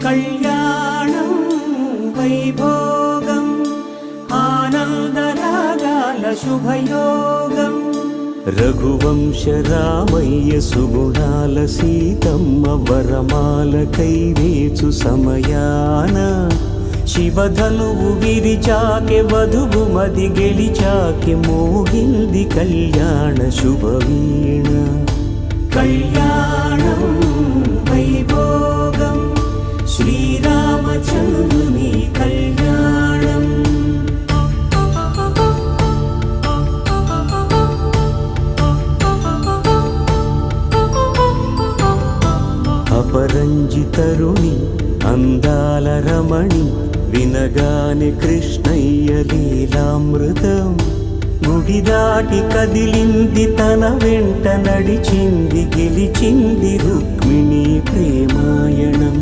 కళ్యాణం వైభోగం ఆనందరాగాల శుభయోగం రఘువంశ రామయ్య సుగుణాల సీతమ్మ వరమాల కైవేచు సమయాన శివధనువు విరిచాకె వధువు మది గెలిచాకె మోగింది కళ్యాణ శుభవీణ కళ్యాణం వైభోగం శ్రీరామచంద్రుని కళ్యాణం అపరంజితరుణి అందాల రమణి వినగానే కృష్ణయ్య లీలామృతం గుడి దాటి కదిలింది తన వెంట నడిచింది గెలిచింది రుక్మిణి ప్రేమాయణం